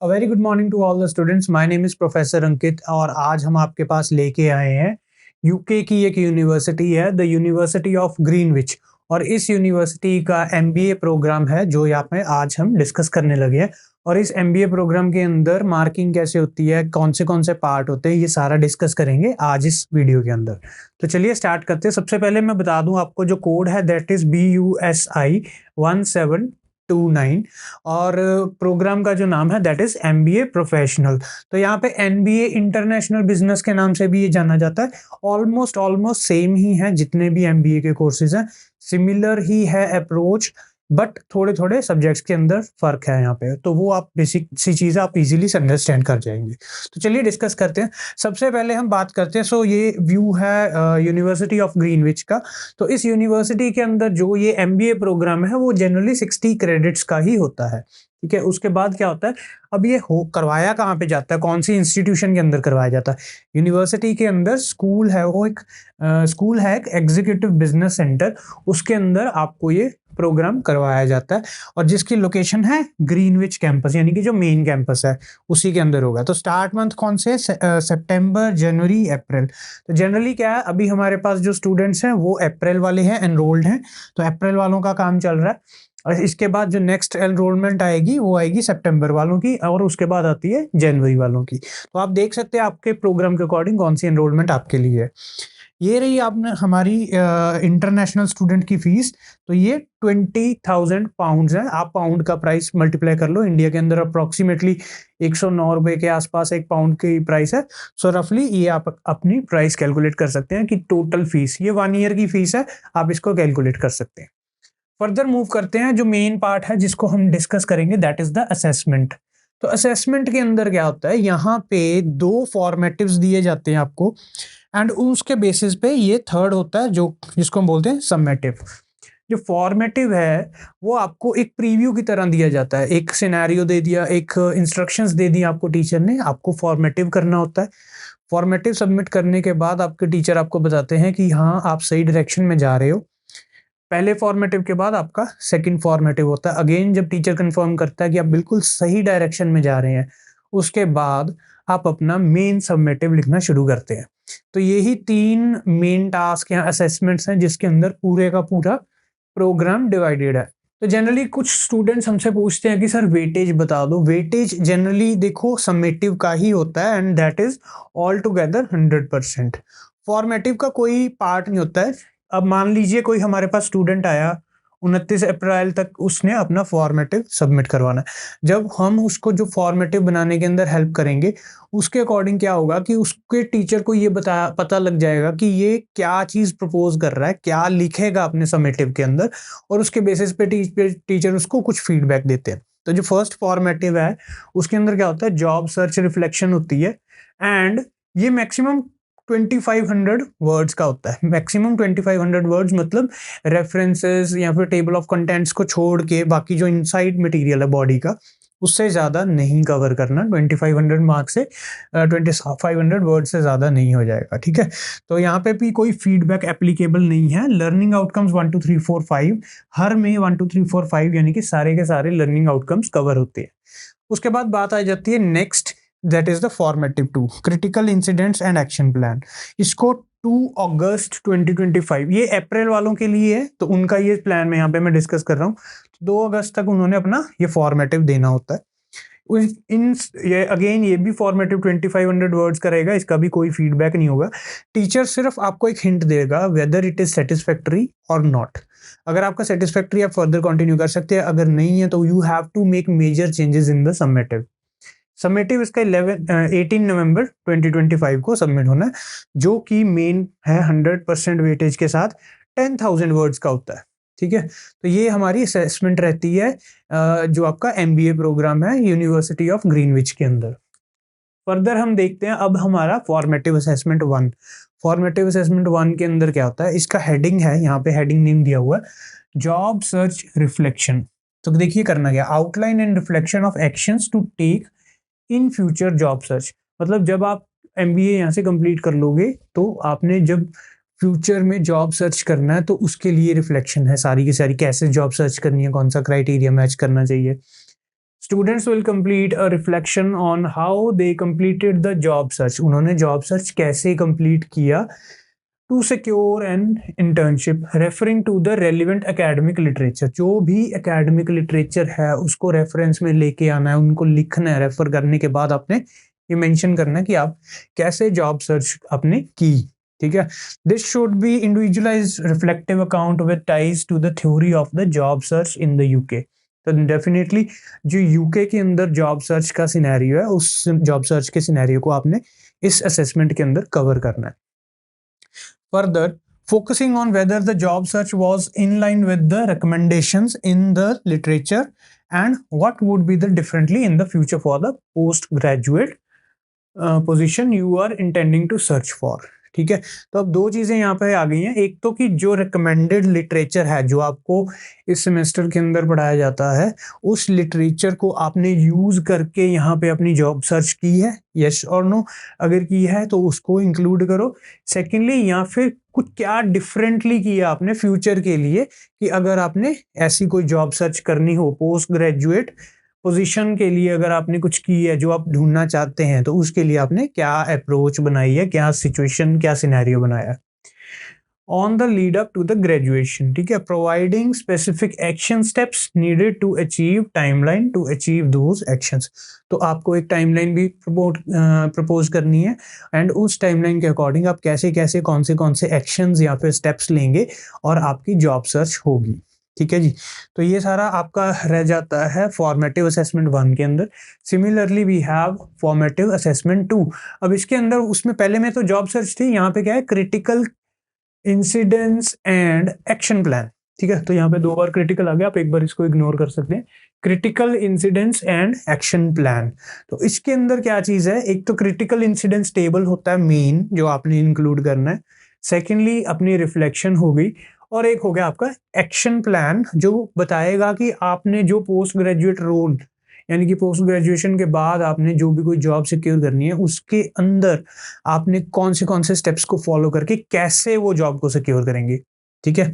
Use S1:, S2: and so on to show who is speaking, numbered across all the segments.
S1: A very good morning to all the students. My name is professor Ankit और आज हम आपके पास लेके आए हैं यूके की एक यूनिवर्सिटी है द यूनिवर्सिटी ऑफ ग्रीनविच और इस यूनिवर्सिटी का एमबीए प्रोग्राम है जो यहाँ पे आज हम डिस्कस करने लगे हैं। और इस एमबीए प्रोग्राम के अंदर मार्किंग कैसे होती है, कौन से पार्ट होते हैं, ये सारा डिस्कस करेंगे आज इस वीडियो के अंदर। तो चलिए स्टार्ट करते हैं। सबसे पहले मैं बता दूं आपको जो कोड है दैट इज BUSI 1729 और प्रोग्राम का जो नाम है दैट इज एमबीए प्रोफेशनल। तो यहाँ पे एमबीए इंटरनेशनल बिजनेस के नाम से भी ये जाना जाता है। ऑलमोस्ट सेम ही है जितने भी एमबीए के कोर्सेज हैं, सिमिलर ही है अप्रोच, बट थोड़े थोड़े सब्जेक्ट्स के अंदर फर्क है यहाँ पे। तो वो आप बेसिक सी चीज़ आप इजीली से अंडरस्टैंड कर जाएंगे। तो चलिए डिस्कस करते हैं। सबसे पहले हम बात करते हैं, सो ये व्यू है यूनिवर्सिटी ऑफ ग्रीनविच का। तो इस यूनिवर्सिटी के अंदर जो ये एमबीए प्रोग्राम है वो जनरली 60 क्रेडिट्स का ही होता है। ठीक है, उसके बाद क्या होता है, अब ये हो करवाया कहाँ पे जाता है, कौन सी इंस्टीट्यूशन के अंदर करवाया जाता है। यूनिवर्सिटी के अंदर स्कूल है, वो एक स्कूल है, एक एग्जीक्यूटिव बिजनेस सेंटर, उसके अंदर आपको ये प्रोग्राम करवाया जाता है और जिसकी लोकेशन है ग्रीनविच कैंपस, यानी कि जो मेन कैंपस है उसी के अंदर होगा। तो स्टार्ट मंथ कौन से, सितंबर, जनवरी, अप्रैल। तो जनरली क्या है, अभी हमारे पास जो स्टूडेंट्स हैं वो अप्रैल वाले हैं, एनरोल्ड हैं, तो अप्रैल वालों का काम चल रहा है। और इसके बाद जो नेक्स्ट एनरोलमेंट आएगी वो आएगी सितंबर वालों की, और उसके बाद आती है जनवरी वालों की। तो आप देख सकते हैं आपके प्रोग्राम के अकॉर्डिंग कौन सी एनरोलमेंट आपके लिए है। ये रही आपने हमारी इंटरनेशनल स्टूडेंट की फीस। तो ये 20,000 पाउंड्स है। आप पाउंड का प्राइस मल्टीप्लाई कर लो, इंडिया के अंदर अप्रोक्सीमेटली 109 रुपए के आसपास एक पाउंड की प्राइस है। सो रफली ये आप अपनी प्राइस कैलकुलेट कर सकते हैं कि टोटल फीस, ये 1 ईयर की फीस है, आप इसको कैलकुलेट कर सकते हैं। फर्दर मूव करते हैं, जो मेन पार्ट है जिसको हम डिस्कस करेंगे दैट इज द असेसमेंट। तो असेसमेंट के अंदर क्या होता है, यहाँ पे 2 फॉर्मेटिव्स दिए जाते हैं आपको एंड उसके बेसिस पे ये थर्ड होता है जो जिसको हम बोलते हैं समेटिव। जो फॉर्मेटिव है वो आपको एक प्रीव्यू की तरह दिया जाता है, एक सिनेरियो दे दिया, एक इंस्ट्रक्शंस दे दी आपको टीचर ने, आपको फॉर्मेटिव करना होता है। फॉर्मेटिव सबमिट करने के बाद आपके टीचर आपको बताते हैं कि हाँ आप सही डायरेक्शन में जा रहे हो। पहले फॉर्मेटिव के बाद आपका सेकंड फॉर्मेटिव होता है। अगेन जब टीचर कंफर्म करता है कि आप बिल्कुल सही डायरेक्शन में जा रहे हैं, उसके बाद आप अपना मेन सबमिटिव लिखना शुरू करते हैं। तो यही 3 मेन टास्क या असेसमेंट्स हैं जिसके अंदर पूरे का पूरा प्रोग्राम डिवाइडेड है। तो जनरली कुछ स्टूडेंट्स हमसे पूछते हैं कि सर वेटेज बता दो। वेटेज जनरली देखो समेटिव का ही होता है and that is all together 100%। Formative का कोई पार्ट नहीं होता है। अब मान लीजिए कोई हमारे पास स्टूडेंट आया 29 अप्रैल तक, उसने अपना फॉर्मेटिव सबमिट करवाना है। जब हम उसको जो फॉर्मेटिव बनाने के अंदर हेल्प करेंगे, उसके अकॉर्डिंग क्या होगा कि उसके टीचर को ये पता लग जाएगा कि ये क्या चीज़ प्रपोज कर रहा है, क्या लिखेगा अपने सबमिटिव के अंदर, और उसके बेसिस पे टीचर उसको कुछ फीडबैक देते हैं। तो जो फर्स्ट फॉर्मेटिव है उसके अंदर क्या होता है, जॉब सर्च रिफ्लेक्शन होती है एंड ये मैक्सिमम 2500 वर्ड्स का होता है। मैक्सिमम 2500 वर्ड्स मतलब रेफरेंसेस या फिर टेबल ऑफ कंटेंट्स को छोड़ के बाकी जो इनसाइड मटेरियल है बॉडी का, उससे ज़्यादा नहीं कवर करना। 2500 मार्क से 2500 वर्ड से ज़्यादा नहीं हो जाएगा। ठीक है, तो यहाँ पे भी कोई फीडबैक एप्लीकेबल नहीं है। लर्निंग आउटकम्स 1 2 3 4 5, हर में 1 2 3 4 5 यानी कि सारे के सारे लर्निंग आउटकम्स कवर होते हैं। उसके बाद बात आ जाती है next, that is the formative 2, critical incidents and action plan. इसको 2 अगस्त 2025, ये अप्रैल वालों के लिए है, तो उनका ये प्लान में यहाँ पे मैं डिस्कस कर रहा हूँ। 2 अगस्त तक उन्होंने अपना ये फॉर्मेटिव देना होता है। ये अगेन ये भी फॉर्मेटिव 2500 वर्ड्स का रहेगा, इसका भी कोई फीडबैक नहीं होगा। टीचर सिर्फ आपको एक हिंट देगा वेदर इट इज सेटिस्फैक्टरी और नॉट। अगर आपका सेटिस्फैक्टरी आप फर्दर कंटिन्यू कर सकते हैं, अगर नहीं है तो you have to make major changes in the summative. Summative इसका 18 नवंबर 2025 को सबमिट होना है, जो कि मेन है 100% वेटेज के साथ 10,000 वर्ड्स का होता है। ठीक है, तो ये हमारी असेसमेंट रहती है जो आपका एमबीए प्रोग्राम है यूनिवर्सिटी ऑफ ग्रीनविच के अंदर। फर्दर हम देखते हैं अब हमारा फॉर्मेटिव असेसमेंट 1। फॉर्मेटिव असेसमेंट 1 के अंदर क्या होता है, इसका हेडिंग है, यहाँ पे हेडिंग नेम दिया हुआ है जॉब सर्च रिफ्लेक्शन। तो देखिए करना क्या, outline and reflection of actions to take in future job search. मतलब जब आप एमबीए यहाँ से कंप्लीट कर लोगे तो आपने जब फ्यूचर में जॉब सर्च करना है तो उसके लिए रिफ्लेक्शन है सारी की सारी, कैसे जॉब सर्च करनी है, कौन सा क्राइटेरिया मैच करना चाहिए। Students will complete a reflection on how they completed the job search, उन्होंने जॉब सर्च कैसे कंप्लीट किया, to secure an internship referring to the relevant academic literature, जो भी एकेडमिक लिटरेचर है उसको रेफरेंस में लेके आना है, उनको लिखना है, रेफर करने के बाद आपने ये मेंशन करना है कि आप कैसे जॉब सर्च आपने की, ठीक है। This should be individualised reflective account with ties to the theory of the job search in the UK. तो डेफिनेटली जो यूके के अंदर जॉब सर्च का सिनेरियो है, उस जॉब सर्च के सिनेरियो को आपने इस असेसमेंट के अंदर कवर करना है। Further, focusing on whether the job search was in line with the recommendations in the literature and what would be the differently in the future for the postgraduate position you are intending to search for, ठीक है। तो अब दो चीजें यहाँ पे आ गई हैं, एक तो कि जो रिकमेंडेड लिटरेचर है जो आपको इस सेमेस्टर के अंदर पढ़ाया जाता है, उस लिटरेचर को आपने यूज करके यहाँ पे अपनी जॉब सर्च की है, यस और नो, अगर की है तो उसको इंक्लूड करो। सेकेंडली, या फिर कुछ क्या डिफरेंटली किया आपने फ्यूचर के लिए, कि अगर आपने ऐसी कोई जॉब सर्च करनी हो पोस्ट ग्रेजुएट पोजीशन के लिए, अगर आपने कुछ की है जो आप ढूंढना चाहते हैं, तो उसके लिए आपने क्या अप्रोच बनाई है, क्या सिचुएशन, क्या सिनेरियो बनाया है। On the lead up to the graduation, ठीक है, providing specific action steps needed to achieve timeline to achieve those actions. तो आपको एक टाइमलाइन भी प्रपोज करनी है, एंड उस टाइमलाइन के अकॉर्डिंग आप कैसे कैसे कौन से एक्शंस या फिर स्टेप्स लेंगे और आपकी जॉब सर्च होगी, ठीक है जी। तो ये सारा आपका रह जाता है फॉर्मेटिव असेसमेंट 1 के अंदर। Similarly we have formative assessment 2। अब इसके अंदर, उसमें पहले में तो जॉब सर्च थी, यहाँ पे क्या है, critical incidents and action plan, ठीक है। तो यहाँ पे 2 बार क्रिटिकल आ गया, आप एक बार इसको इग्नोर कर सकते हैं, critical incidents and action plan. तो इसके अंदर क्या चीज है, एक तो क्रिटिकल इंसिडेंट्स टेबल होता है मेन जो आपने इंक्लूड करना है, सेकेंडली अपनी रिफ्लेक्शन हो गई, और एक हो गया आपका एक्शन प्लान जो बताएगा कि आपने जो पोस्ट ग्रेजुएट रोल, यानी कि पोस्ट ग्रेजुएशन के बाद आपने जो भी कोई जॉब सिक्योर करनी है, उसके अंदर आपने कौन से स्टेप्स को फॉलो करके कैसे वो जॉब को सिक्योर करेंगे, ठीक है।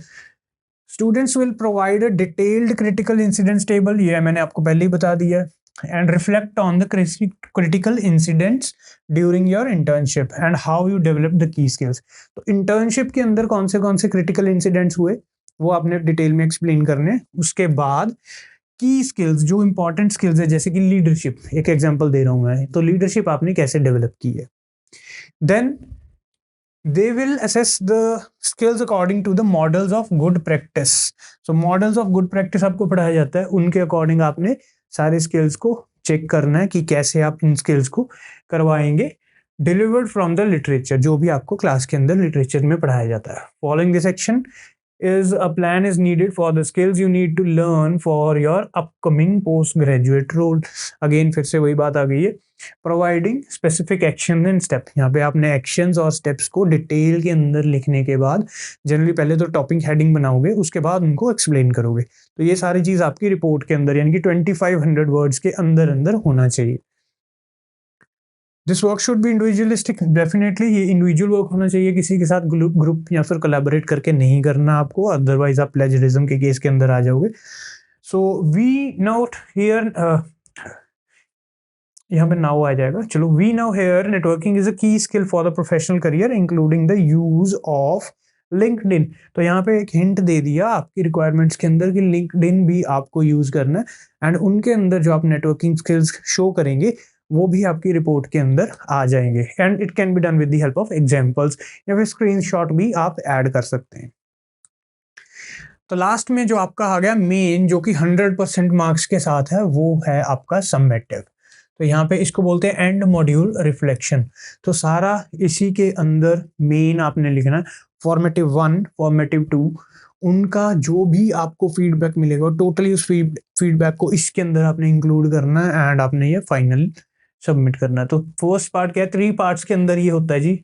S1: Students will provide a detailed critical incidents table, ये मैंने आपको पहले ही बता दिया, and reflect on the critical incidents during your internship and how you develop the key skills. तो इंटर्नशिप के अंदर कौन से क्रिटिकल इंसिडेंट्स हुए वो आपने डिटेल में एक्सप्लेन करने हैं। उसके बाद की स्किल्स, जो इंपॉर्टेंट स्किल्स है, जैसे कि लीडरशिप, एक एग्जांपल दे रहा हूं मैं, तो लीडरशिप आपने कैसे डेवलप की है। Then they will assess the skills according to the models of good practice। so models of good practice आपको पढ़ाया जाता है, उनके अकॉर्डिंग आपने सारे स्किल्स को चेक करना है कि कैसे आप इन स्किल्स को करवाएंगे, डिलीवर्ड फ्रॉम द लिटरेचर, जो भी आपको क्लास के अंदर लिटरेचर में पढ़ाया जाता है। Following this action is a plan is needed for the skills you need to learn for your upcoming postgraduate role। Again फिर से वही बात आ गई है, providing specific action and step. यहाँ पे आपने एक्शंस और स्टेप्स को डिटेल के अंदर लिखने के बाद, जनरली पहले तो टॉपिक हेडिंग बनाओगे, उसके बाद उनको एक्सप्लेन करोगे। तो ये सारी चीज आपकी रिपोर्ट के अंदर, यानी कि 2500 वर्ड्स के अंदर अंदर होना चाहिए। This work should be individualistic, definitely ये इंडिविजुअल वर्क होना चाहिए, किसी के साथ ग्रुप या फिर कोलैबोरेट करके नहीं करना आपको, अदरवाइज आप प्लेजरिज्म के केस के अंदर आ जाओगे। सो वी नोट हियर, यहाँ पे नाउ आ जाएगा, चलो, we now here networking is a key skill for the professional career including the use of LinkedIn. तो यहाँ पे एक हिंट दे दिया आपकी रिक्वायरमेंट्स के अंदर कि लिंक्डइन भी आपको यूज करना है, एंड उनके अंदर जो आप नेटवर्किंग स्किल्स शो करेंगे वो भी आपकी रिपोर्ट के अंदर आ जाएंगे, and it can be done with the help of examples, या फिर स्क्रीनशॉट भी आप ऐड कर सकते हैं। तो लास्ट में जो आपका आ गया मेन, जो कि 100% मार्क्स के साथ है, वो है आपका समेटिव। तो यहाँ पे इसको बोलते हैं एंड मॉड्यूल रिफ्लेक्शन। तो सारा इसी के अंदर मेन आपने लिखना है, फॉर्मेटिव 1, फॉर्मेटिव 2, उनका जो भी आपको फीडबैक मिलेगा टोटली उस फीडबैक को इसके अंदर आपने इंक्लूड करना है, एंड आपने ये फाइनल सबमिट करना है। तो फर्स्ट पार्ट क्या है, 3 पार्ट्स के अंदर ये होता है जी।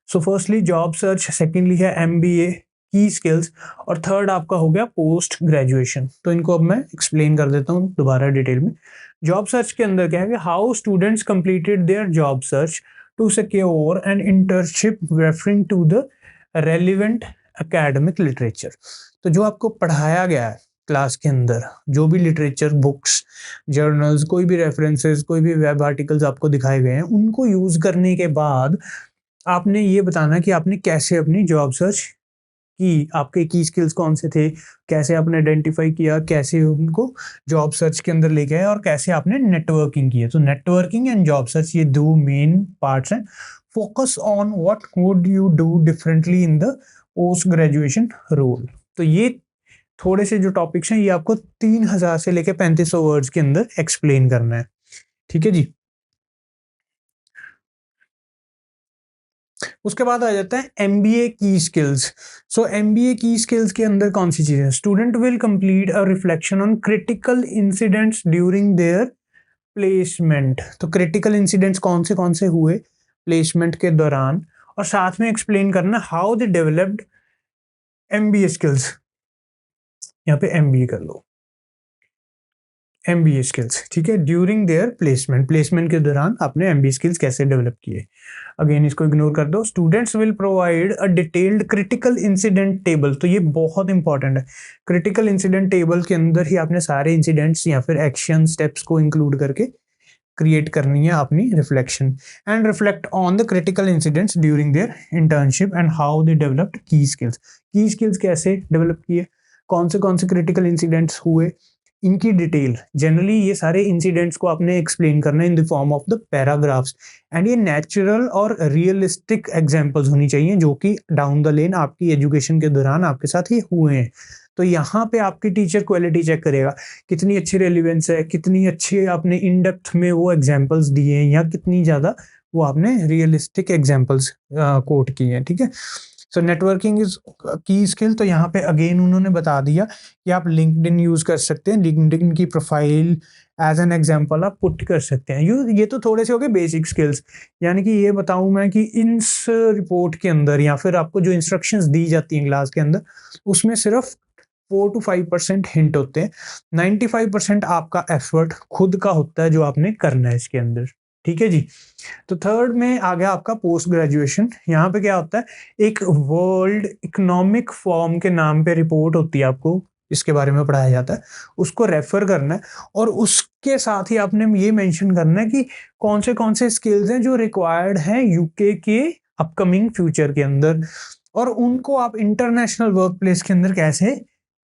S1: So firstly job search, secondly है एमबीए की स्किल्स, और थर्ड आपका हो गया पोस्ट ग्रेजुएशन। तो इनको अब मैं एक्सप्लेन कर देता हूँ दोबारा डिटेल में। जॉब सर्च के अंदर क्या है कि how students completed their job search to secure an internship referring to the relevant academic literature. तो जो आपको पढ़ाया गया है क्लास के अंदर जो भी लिटरेचर बुक्स, जर्नल्स, कोई भी रेफरेंसेस, कोई भी वेब आर्टिकल्स आपको दिखाए गए हैं, उनको यूज करने के बाद आपने ये बताना कि आपने कैसे अपनी जॉब सर्च की, आपके की स्किल्स कौन से थे, कैसे आपने आइडेंटिफाई किया, कैसे उनको जॉब सर्च के अंदर लेके आए और कैसे आपने नेटवर्किंग की है। तो नेटवर्किंग एंड जॉब सर्च ये दो मेन पार्ट्स हैं। Focus on what would you do differently in the post graduation role. तो ये थोड़े से जो टॉपिक्स हैं ये आपको 3000 से लेके 3500 वर्ड्स के अंदर एक्सप्लेन करना है। ठीक है जी। उसके बाद आ जाता है एमबीए की स्किल्स। सो एमबीए की स्किल्स के अंदर कौन सी चीजें? Student will complete a reflection on critical incidents during their placement. तो क्रिटिकल इंसिडेंट्स कौन से हुए प्लेसमेंट के दौरान, और साथ में एक्सप्लेन करना how they developed MBA skills. यहाँ पे एमबीए कर लो, एमबीए स्किल्स, ठीक है, ड्यूरिंग देयर प्लेसमेंट के दौरान आपने एमबीए स्किल्स कैसे डेवलप किए। अगेन इसको इग्नोर कर दो। Students will provide a detailed critical incident table. तो ये बहुत इंपॉर्टेंट है। क्रिटिकल इंसिडेंट टेबल के अंदर ही आपने सारे इंसिडेंट्स या फिर एक्शन स्टेप्स को इंक्लूड करके क्रिएट करनी है अपनी reflection. And reflect on the critical incidents during their internship and how they developed की स्किल्स। की स्किल्स कैसे डेवलप किए, कौन से क्रिटिकल इंसिडेंट्स हुए, इनकी डिटेल। जनरली ये सारे इंसिडेंट्स को आपने एक्सप्लेन करना है in the form of the paragraphs, and ये नेचुरल और रियलिस्टिक एग्जांपल्स होनी चाहिए जो कि डाउन द लेन आपकी एजुकेशन के दौरान आपके साथ ही हुए हैं। तो यहाँ पे आपकी टीचर क्वालिटी चेक करेगा, कितनी अच्छी रेलिवेंस है, कितनी अच्छी आपने इन डेप्थ में वो एग्जांपल्स दिए हैं, या कितनी ज़्यादा वो आपने रियलिस्टिक एग्जांपल्स कोट किए हैं। ठीक है। सो नेटवर्किंग इज की स्किल। तो यहाँ पे अगेन उन्होंने बता दिया कि आप लिंक्डइन यूज कर सकते हैं, लिंक्डइन की प्रोफाइल एज एन एग्जांपल आप पुट कर सकते हैं। ये तो थोड़े से हो गए बेसिक स्किल्स। यानी कि ये बताऊं मैं कि इस रिपोर्ट के अंदर या फिर आपको जो इंस्ट्रक्शंस दी जाती हैं क्लास के अंदर, उसमें सिर्फ 4 to 5% हिंट होते हैं। 95% आपका एफर्ट खुद का होता है जो आपने करना है इसके अंदर। ठीक है जी। तो थर्ड में आ गया आपका पोस्ट ग्रेजुएशन। यहाँ पे क्या होता है, एक वर्ल्ड इकोनॉमिक फॉर्म के नाम पे रिपोर्ट होती है, आपको इसके बारे में पढ़ाया जाता है, उसको रेफर करना है, और उसके साथ ही आपने ये मेंशन करना है कि कौन से स्किल्स हैं जो रिक्वायर्ड हैं यूके के अपकमिंग फ्यूचर के अंदर, और उनको आप इंटरनेशनल वर्क प्लेस के अंदर कैसे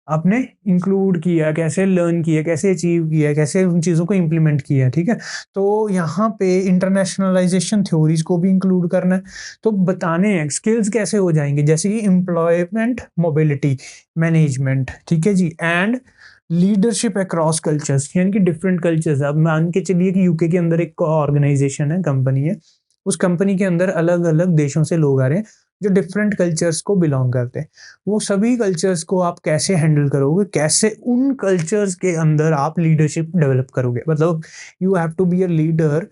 S1: आपने इंक्लूड किया, कैसे लर्न किया, कैसे अचीव किया, कैसे उन चीज़ों को इम्प्लीमेंट किया। ठीक है। तो यहाँ पे इंटरनेशनलाइजेशन थ्योरीज को भी इंक्लूड करना है। तो बताने हैं स्किल्स कैसे हो जाएंगे, जैसे कि एम्प्लॉयमेंट मोबिलिटी मैनेजमेंट, ठीक है जी, एंड लीडरशिप अक्रॉस कल्चर्स, यानी कि डिफरेंट कल्चर्स। अब मान के चलिए कि यूके के अंदर एक ऑर्गेनाइजेशन है, कंपनी है, उस कंपनी के अंदर अलग अलग देशों से लोग आ रहे हैं जो डिफरेंट कल्चर्स को बिलोंग करते हैं। वो सभी कल्चर्स को आप कैसे हैंडल करोगे, कैसे उन कल्चर्स के अंदर आप लीडरशिप डेवलप करोगे। मतलब you have to be a leader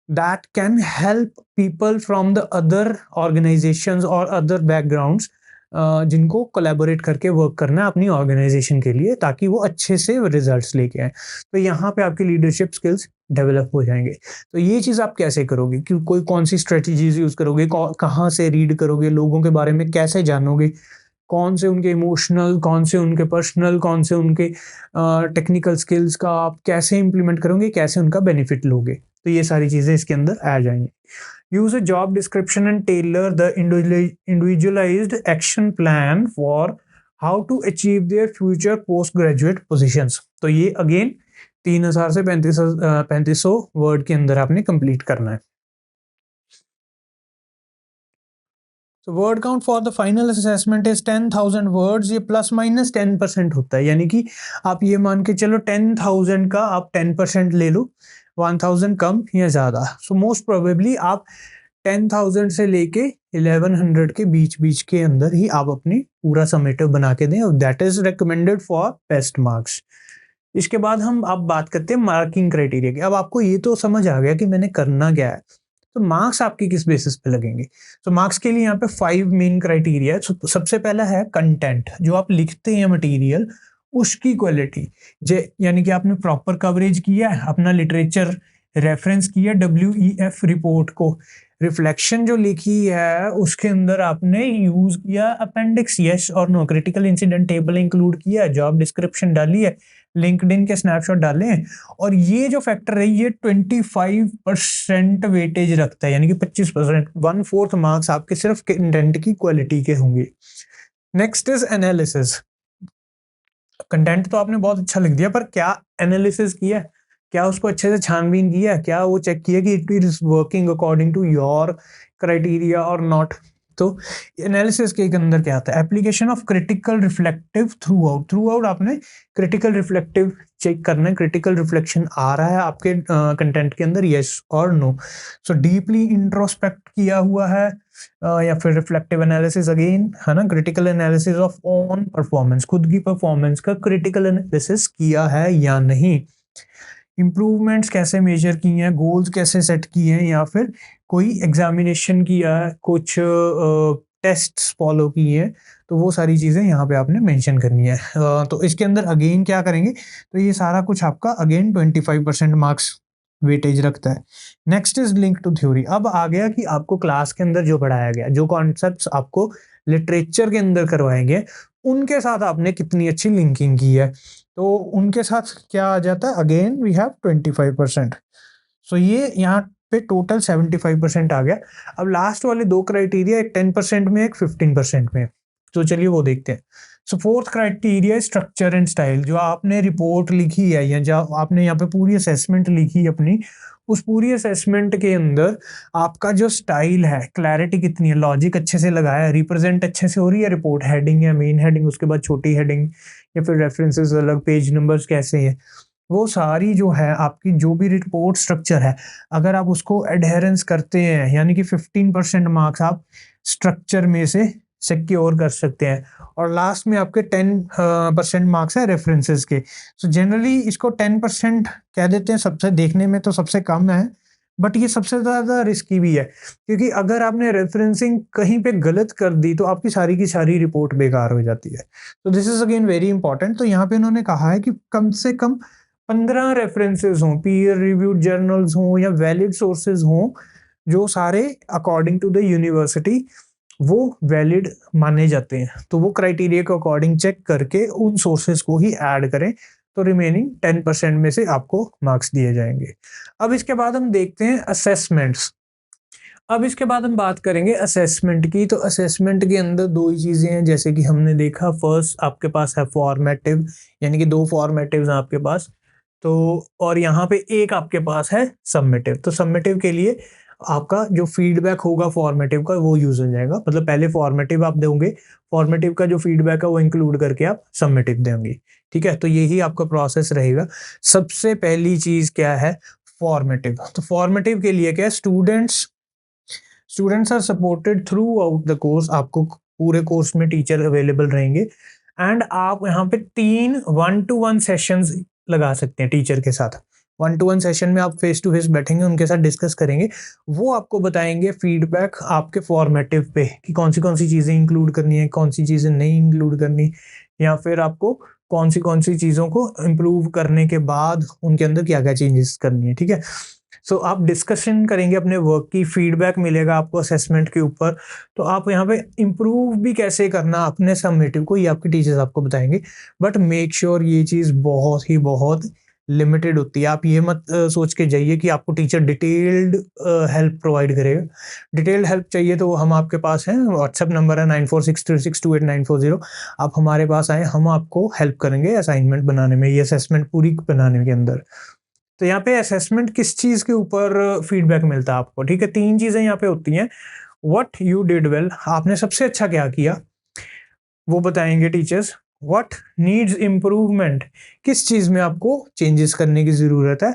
S1: that can help people from the other organisations और अदर बैकग्राउंड्स, जिनको कोलैबोरेट करके वर्क करना है अपनी ऑर्गेनाइजेशन के लिए, ताकि वो अच्छे से रिजल्ट्स लेके आए। तो यहाँ पे आपकी लीडरशिप स्किल्स डेवलप हो जाएंगे। तो ये चीज़ आप कैसे करोगे, कि कोई कौन सी स्ट्रेटजीज यूज करोगे, कहाँ से रीड करोगे, लोगों के बारे में कैसे जानोगे, कौन से उनके इमोशनल, कौन से उनके पर्सनल, कौन से उनके टेक्निकल स्किल्स का आप कैसे इंप्लीमेंट करोगे, कैसे उनका बेनिफिट लोगे। तो ये सारी चीज़ें इसके अंदर आ जाएंगी। Use a job description and tailor the individualised action plan for how to achieve their future post graduate positions. तो ये अगेन 3000 से 3500 वर्ड के अंदर आपने कंप्लीट करना है। तो word count for the final assessment is 10,000 words. ये ±10% होता है, यानी कि आप ये मान के चलो 10,000 का आप 10% ले लो, 1,000 कम या ज्यादा। सो मोस्ट प्रोबेबली आप 10,000 से लेके 1100 के बीच बीच के अंदर ही आप अपनी पूरा समेटिव बना के दें, that is recommended for best marks. इसके बाद हम अब बात करते हैं मार्किंग क्राइटेरिया की। अब आपको ये तो समझ आ गया कि मैंने करना क्या है, तो मार्क्स आपके किस बेसिस पे लगेंगे। तो मार्क्स के लिए यहाँ पे 5 मेन क्राइटेरिया है। सबसे पहला है कंटेंट, जो आप लिखते हैं मटेरियल, उसकी क्वालिटी, यानी कि आपने प्रॉपर कवरेज किया है, अपना लिटरेचर रेफरेंस किया WEF रिपोर्ट को, रिफ्लेक्शन जो लिखी है उसके अंदर आपने यूज किया अपेंडिक्स, यस और no, critical incident table include किया, जॉब डिस्क्रिप्शन डाली है, लिंक्डइन के स्नैपशॉट डाले हैं, और ये जो फैक्टर है ये 25% वेटेज रखता है, यानी कि 25%, 1/4 मार्क्स आपके सिर्फ कंटेंट की क्वालिटी के होंगे। Next is analysis. कंटेंट तो आपने बहुत अच्छा लिख दिया, पर क्या एनालिसिस किया, क्या उसको अच्छे से छानबीन किया, क्या वो चेक किया कि it is working according to your criteria और नॉट। तो एनालिसिस के अंदर क्या आता है, application of critical reflective throughout आपने क्रिटिकल रिफ्लेक्टिव चेक करना है, क्रिटिकल रिफ्लेक्शन आ रहा है आपके कंटेंट के अंदर, यस और नो। सो डीपली इंट्रोस्पेक्ट किया हुआ है, या फिर रिफ्लेक्टिव एनालिसिस अगेन है ना, critical analysis of own performance, खुद की परफॉर्मेंस का क्रिटिकल एनालिसिस किया है या नहीं, इम्प्रूवमेंट्स कैसे मेजर किए हैं, गोल्स कैसे सेट किए हैं, या फिर कोई एग्जामिनेशन किया है, कुछ टेस्ट्स फॉलो किए हैं, तो वो सारी चीज़ें यहाँ पे आपने मेंशन करनी है। तो इसके अंदर अगेन क्या करेंगे, तो ये सारा कुछ आपका अगेन 25% मार्क्स वेटेज रखता है। Next is link to theory. अब आ गया कि आपको क्लास के अंदर जो पढ़ाया गया, जो कॉन्सेप्ट्स आपको लिटरेचर के अंदर करवाए गए, उनके साथ आपने कितनी अच्छी लिंकिंग की है। तो उनके साथ क्या आ जाता है, अगेन वी हैव 25%। सो ये यहाँ पे टोटल 75% आ गया। अब लास्ट वाले दो क्राइटेरिया, एक 10% में, एक 15% में, तो चलिए वो देखते हैं। So fourth criteria structure and style. जो आपने रिपोर्ट लिखी है या जो आपने यहाँ पे पूरी असेसमेंट लिखी है अपनी, उस पूरी असेसमेंट के अंदर आपका जो स्टाइल है, क्लैरिटी कितनी है, लॉजिक अच्छे से लगाया है, रिप्रेजेंट अच्छे से हो रही है रिपोर्ट, हेडिंग है, मेन हेडिंग, उसके बाद छोटी हेडिंग, या फिर रेफरेंसेस अलग, पेज नंबर्स कैसे हैं, वो सारी जो है आपकी जो भी रिपोर्ट स्ट्रक्चर है, अगर आप उसको एडहेरेंस करते हैं, यानी कि 15% मार्क्स आप स्ट्रक्चर में से सिक्योर कर सकते हैं। और लास्ट में आपके 10% मार्क्स है रेफरेंसेस के। सो जनरली इसको 10% कह देते हैं, सबसे देखने में तो सबसे कम है, बट ये सबसे ज्यादा रिस्की भी है, क्योंकि अगर आपने रेफरेंसिंग कहीं पे गलत कर दी तो आपकी सारी की सारी रिपोर्ट बेकार हो जाती है। तो this is again very important. तो यहाँ पे उन्होंने कहा है कि कम से कम 15 रेफरेंसेस हों, पीयर रिव्यूड जर्नल्स हों या वैलिड सोर्सेज हों, जो सारे अकॉर्डिंग टू द यूनिवर्सिटी वो वैलिड माने जाते हैं। तो वो क्राइटेरिया के अकॉर्डिंग चेक करके उन सोर्सेज को ही ऐड करें, तो रिमेनिंग 10% में से आपको मार्क्स दिए जाएंगे। अब इसके बाद हम देखते हैं असेसमेंट्स। अब इसके बाद हम बात करेंगे असेसमेंट की। तो असेसमेंट के अंदर दो ही चीजें हैं, जैसे कि हमने देखा, फर्स्ट आपके पास है फॉर्मेटिव, यानी कि दो फॉर्मेटिव्स हैं आपके पास, तो और यहाँ पे एक आपके पास है सबमिटिव। तो सबमिटिव के लिए आपका जो फीडबैक होगा फॉर्मेटिव का वो यूज हो जाएगा, मतलब पहले फॉर्मेटिव आप दोगे, फॉर्मेटिव का जो फीडबैक है वो इंक्लूड करके आप सबमिटिव देंगे। ठीक है, तो यही आपका प्रोसेस रहेगा। सबसे पहली चीज क्या है, फॉर्मेटिव। तो फॉर्मेटिव के लिए क्या है, students are supported throughout the course, आपको पूरे कोर्स में टीचर अवेलेबल रहेंगे, एंड आप यहाँ पे 3 1-to-1 सेशंस लगा सकते हैं टीचर के साथ। 1-to-1 सेशन में आप फेस टू फेस बैठेंगे, उनके साथ डिस्कस करेंगे, वो आपको बताएंगे फीडबैक आपके फॉर्मेटिव पे कि कौन सी चीजें इंक्लूड करनी है, कौन सी चीजें नहीं इंक्लूड करनी, या फिर आपको कौन सी चीजों को इम्प्रूव करने के बाद उनके अंदर क्या क्या चेंजेस करनी है। ठीक है, सो आप डिस्कशन करेंगे अपने वर्क की, फीडबैक मिलेगा आपको असेसमेंट के ऊपर, तो आप यहाँ पे इम्प्रूव भी कैसे करना अपने सबमिटिव को, ये आपके टीचर्स आपको बताएंगे। बट मेक श्योर ये चीज़ बहुत लिमिटेड होती है। आप ये मत सोच के जाइए कि आपको टीचर डिटेल्ड हेल्प प्रोवाइड करेगा। डिटेल्ड हेल्प चाहिए तो हम आपके पास हैं, व्हाट्सएप नंबर है 9463628940। आप हमारे पास आए, हम आपको हेल्प करेंगे असाइनमेंट बनाने में, ये असेसमेंट पूरी बनाने के अंदर। तो यहाँ पे असेसमेंट किस चीज के ऊपर फीडबैक मिलता है आपको, ठीक है, 3 चीजें यहाँ पे होती हैं। व्हाट यू डिड वेल, आपने सबसे अच्छा क्या किया वो बताएंगे टीचर्स। व्हाट नीड्स इम्प्रूवमेंट, किस चीज में आपको चेंजेस करने की जरूरत है।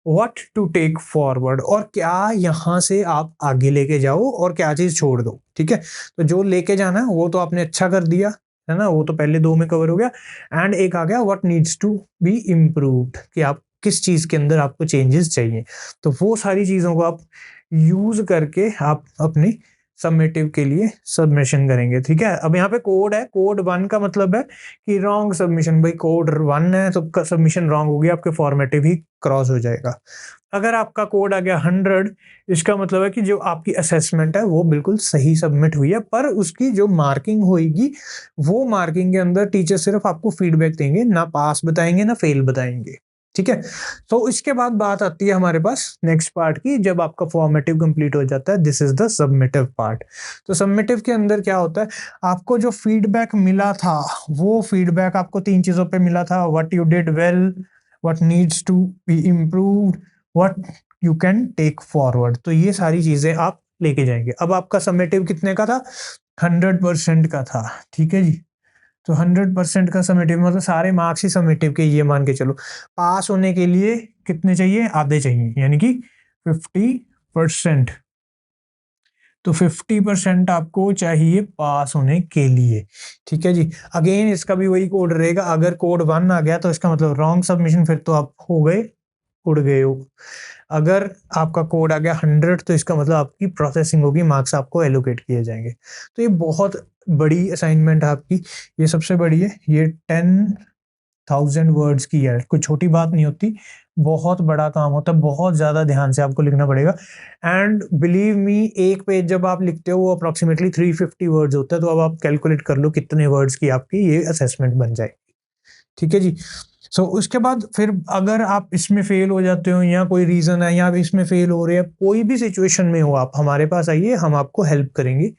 S1: व्हाट टू टेक फॉरवर्ड, और क्या यहाँ से आप आगे लेके जाओ और क्या चीज छोड़ दो। ठीक है, तो जो लेके जाना है वो तो आपने अच्छा कर दिया है ना, वो तो पहले 2 में कवर हो गया। एंड एक आ गया what needs to be improved, कि आप किस चीज के अंदर आपको चेंजेस चाहिए। तो वो सारी चीजों को आप यूज करके आप अपनी सबमिटिव के लिए सबमिशन करेंगे। ठीक है, अब यहाँ पे कोड है, कोड 1 का मतलब है कि रॉन्ग सबमिशन। भाई कोड 1 है तो सबमिशन रॉन्ग हो गया, आपके फॉर्मेटिव ही क्रॉस हो जाएगा। अगर आपका कोड आ गया 100, इसका मतलब है कि जो आपकी असेसमेंट है वो बिल्कुल सही सबमिट हुई है, पर उसकी जो मार्किंग होगी वो मार्किंग के अंदर टीचर सिर्फ आपको फीडबैक देंगे, ना पास बताएंगे ना फेल बताएंगे। ठीक है, तो इसके बाद बात आती है हमारे पास नेक्स्ट पार्ट की, जब आपका फॉर्मेटिव कंप्लीट हो जाता है, this is the submissive part. तो सबमिटिव के अंदर क्या होता है, आपको जो फीडबैक मिला था वो फीडबैक आपको 3 चीजों पे मिला था, what you did well, what needs to be improved, what you can take forward. तो ये सारी चीजें आप लेके जाएंगे। अब आपका सबमिटिव कितने का था, 100% का था। ठीक है जी, तो 100% का समेटिव मतलब सारे मार्क्स ही समेटिव के, ये मान के चलो। पास होने के लिए कितने चाहिए, आधे चाहिए, यानी कि 50%। तो 50% आपको चाहिए पास होने के लिए। ठीक है जी, अगेन इसका भी वही कोड रहेगा। अगर कोड 1 आ गया तो इसका मतलब रॉन्ग सबमिशन, फिर तो आप हो गए, उड़ गए हो। अगर आपका कोड आ गया 100 तो इसका मतलब आपकी प्रोसेसिंग होगी, मार्क्स आपको एलोकेट किए जाएंगे। तो ये बहुत बड़ी असाइनमेंट है आपकी, ये सबसे बड़ी है। ये 10,000 वर्ड्स की है, कोई छोटी बात नहीं होती, बहुत बड़ा काम होता है, बहुत ज्यादा ध्यान से आपको लिखना पड़ेगा। एंड बिलीव मी, एक पेज जब आप लिखते हो वो अप्रोक्सीमेटली 350 वर्ड्स होता है। तो अब आप कैलकुलेट कर लो कितने वर्ड्स की आपकी ये असेसमेंट बन जाएगी। ठीक है जी, सो उसके बाद फिर अगर आप इसमें फेल हो जाते हो या कोई रीजन है या आप इसमें फेल हो रहे हैं, कोई भी सिचुएशन में हो, आप हमारे पास आइए, हम आपको हेल्प करेंगे।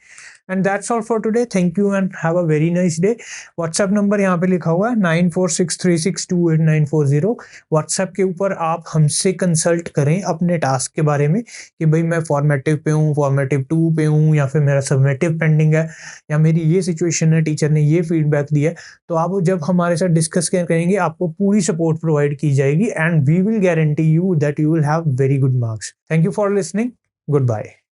S1: And that's all for today, thank you and have a very nice day. WhatsApp number यहाँ पे लिखा हुआ है 9463628940। व्हाट्सएप के ऊपर आप हमसे कंसल्ट करें अपने टास्क के बारे में कि भाई मैं फॉर्मेटिव पे हूँ, फॉर्मेटिव 2 पे हूँ, या फिर मेरा सबमिटिव पेंडिंग है, या मेरी ये सिचुएशन है, टीचर ने ये फीडबैक दिया है। तो आप जब हमारे साथ डिस्कस करेंगे आपको पूरी सपोर्ट प्रोवाइड की जाएगी, and we will guarantee you that you will have very good marks. Thank you for listening, good bye.